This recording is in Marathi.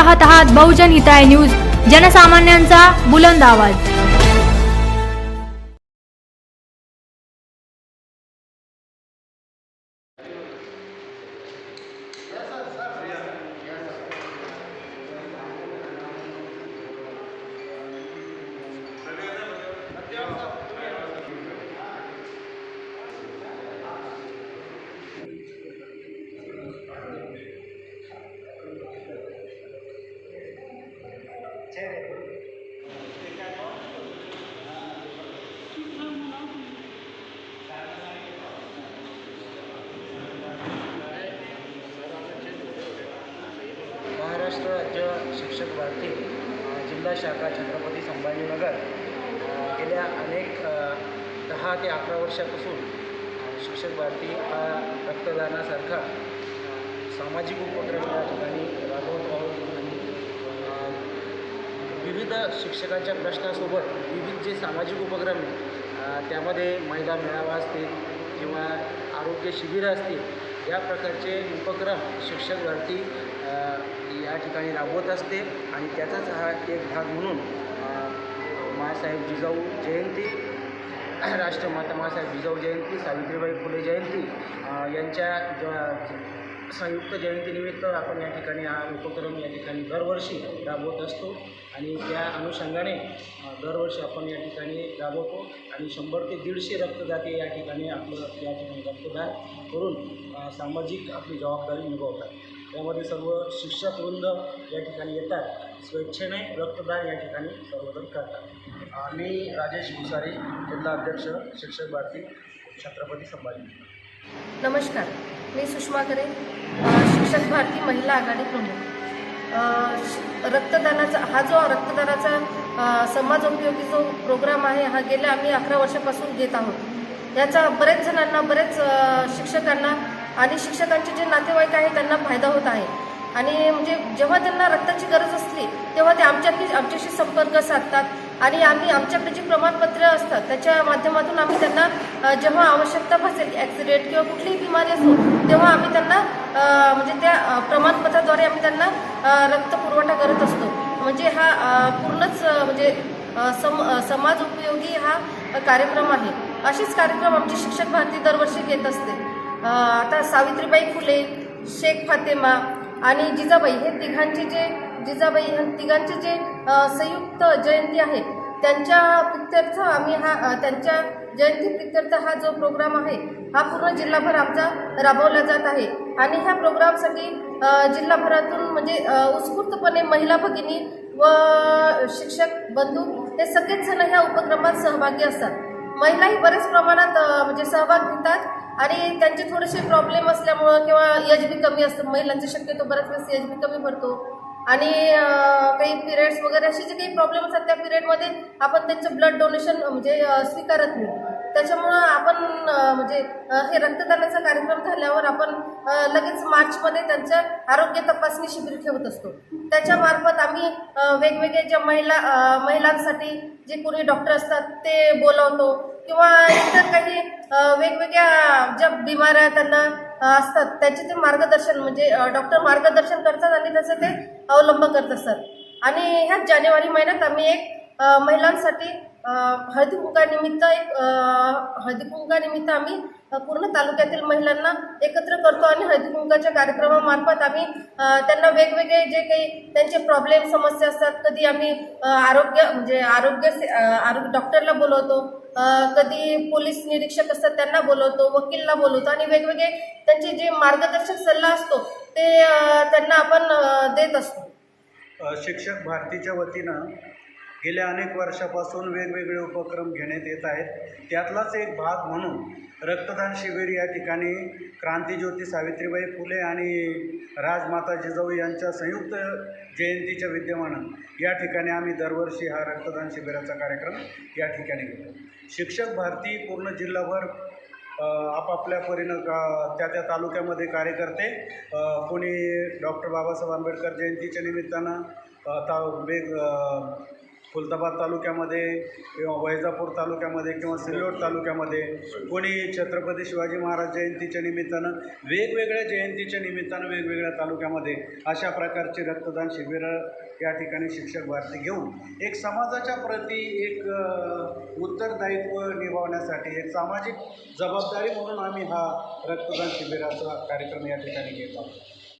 पाहत आहात बहुजन हिताय न्यूज, जनसामान्यांचा बुलंद आवाज। महाराष्ट्र राज्य शिक्षक भारती जिल्हा शाखा छत्रपती संभाजीनगर गेल्या अनेक 10 ते 11 वर्षापासून शिक्षक भारती हा रक्तदानासारखा सामाजिक उपक्रम या ठिकाणी राबवत आहोत आणि विविध शिक्षकांच्या प्रश्नासोबत विविध जे सामाजिक उपक्रम आहेत त्यामध्ये महिला मेळावा असतील किंवा आरोग्य शिबिरं असतील, या प्रकारचे उपक्रम शिक्षक भारती या ठिकाणी राबवत असते आणि त्याचाच हा एक भाग म्हणून माँसाहेब जिजाऊ जयंती, राष्ट्रमाता माँसाहेब जिजाऊ जयंती, सावित्रीबाई फुले जयंती यांच्या संयुक्त जयंतीनिमित्त आपण या ठिकाणी हा उपक्रम या ठिकाणी दरवर्षी राबवत असतो आणि त्या अनुषंगाने दरवर्षी आपण या ठिकाणी राबवतो आणि 100 ते 150 रक्तदाते या ठिकाणी आपलं या ठिकाणी रक्तदान करून सामाजिक आपली जबाबदारी निभावतात। त्यामध्ये सर्व शिक्षकवृंद या ठिकाणी येतात, स्वेच्छेने रक्तदान या ठिकाणी सर्वजण करतात। मी राजेश भुसारे, जिल्हा अध्यक्ष शिक्षक भारती छत्रपती संभाजी। नमस्कार, मी सुषमा करे, शिक्षक भारती महिला आघाडी प्रमुख। रक्तदानाचा समाजोपयोगी जो प्रोग्राम आहे हा गेल्या आम्ही 11 वर्षापासून घेत आहोत। याचा बरेच जणांना, बरेच शिक्षकांना आणि शिक्षकांचे जे नातेवाईक आहेत त्यांना फायदा होत आहे आणि म्हणजे जेव्हा त्यांना रक्ताची गरज असली तेव्हा ते आमच्याशी संपर्क साधतात आणि आम्ही आमच्याकडे जी प्रमाणपत्र असतात त्याच्या माध्यमातून आम्ही त्यांना जेव्हा आवश्यकता भासेल, ॲक्सिडेंट किंवा कुठलीही बिमारी असो तेव्हा आम्ही त्यांना म्हणजे त्या प्रमाणपत्राद्वारे आम्ही त्यांना रक्त पुरवठा करत असतो। म्हणजे हा पूर्णच म्हणजे समाज उपयोगी हा कार्यक्रम आहे। असेच कार्यक्रम आमची शिक्षक भारती दरवर्षी घेत असते। आता सावित्रीबाई फुले, शेख फातेमा आणि जिजाबाई हे तिघांचे जे संयुक्त जयंती आहे त्यांच्या प्रित्यर्थ आम्ही त्यांच्या जयंती प्रित्यर्थ हा जो प्रोग्राम आहे हा पूर्ण जिल्हाभर आमचा राबवला जात आहे आणि ह्या प्रोग्रामसाठी जिल्हाभरातून म्हणजे उत्स्फूर्तपणे महिला भगिनी व शिक्षक बंधू हे सगळेच जण ह्या उपक्रमात सहभागी असतात। महिलाही बरेच प्रमाणात म्हणजे सहभाग घेतात आणि त्यांचे थोडेसे प्रॉब्लेम असल्यामुळं किंवा एज बी कमी असतं, महिलांचे शक्यतो बऱ्याच वेळेस एज बी कमी पडतो आणि काही पिरियड्स वगैरे असे जे काही प्रॉब्लेम असतात त्या पिरियडमध्ये आपण त्यांचं ब्लड डोनेशन म्हणजे स्वीकारत नाही। त्याच्यामुळं आपण म्हणजे हे रक्तदानाचा कार्यक्रम झाल्यावर आपण लगेच मार्चमध्ये त्यांचं आरोग्य तपासणी शिबिर ठेवत असतो। त्याच्यामार्फत आम्ही वेगवेगळे ज्या महिलांसाठी जे कोणी डॉक्टर असतात ते बोलवतो किंवा इतर काही वेगवेगळ्या ज्या बिमाऱ्या त्यांना असतात त्याचे ते मार्गदर्शन म्हणजे डॉक्टर मार्गदर्शन करतात आणि त्याचं ते अवलंब करत असतात। आणि ह्याच जानेवारी महिन्यात आम्ही एक महिलांसाठी हळदी कुंकानिमित्त आम्ही पूर्ण तालुक्यातील महिलांना एकत्र करतो आणि हळदी कुंकाच्या कार्यक्रमामार्फत आम्ही त्यांना वेगवेगळे जे काही त्यांचे प्रॉब्लेम समस्या असतात, कधी आम्ही आरोग्य डॉक्टरला बोलवतो, कधी पोलीस निरीक्षक असतात त्यांना बोलवतो, वकीलला बोलवतो आणि वेगवेगळे त्यांचे जे मार्गदर्शक सल्ला असतो ते त्यांना आपण देत असतो। शिक्षक भारतीच्या वतीनं गेल्या अनेक वर्षापासून वेगवेगळे उपक्रम घेण्यात येत आहेत। त्यातलाच एक भाग म्हणून रक्तदान शिबिर या ठिकाणी क्रांतीज्योती सावित्रीबाई फुले आणि राजमाता जिजाऊ यांच्या संयुक्त जयंतीच्या विद्यमानं या ठिकाणी आम्ही दरवर्षी हा रक्तदान शिबिराचा कार्यक्रम या ठिकाणी घेतो। शिक्षक भारती पूर्ण जिल्हाभर आपापल्या परीनं त्या तालुक्यामध्ये कार्य करते। कोणी डॉक्टर बाबासाहेब आंबेडकर जयंतीच्या निमित्तानं खुलताबाद तालुक्यामध्ये किंवा वैजापूर तालुक्यामध्ये किंवा सिल्लोड तालुक्यामध्ये कोणी छत्रपती शिवाजी महाराज जयंतीच्या निमित्तानं वेगवेगळ्या जयंतीच्या निमित्तानं वेगवेगळ्या तालुक्यामध्ये अशा प्रकारचे रक्तदान शिबिरं या ठिकाणी शिक्षक भारती घेऊन एक समाजाच्या प्रती एक उत्तरदायित्व निभावण्यासाठी एक सामाजिक जबाबदारी म्हणून आम्ही हा रक्तदान शिबिराचा कार्यक्रम या ठिकाणी घेत आहोत.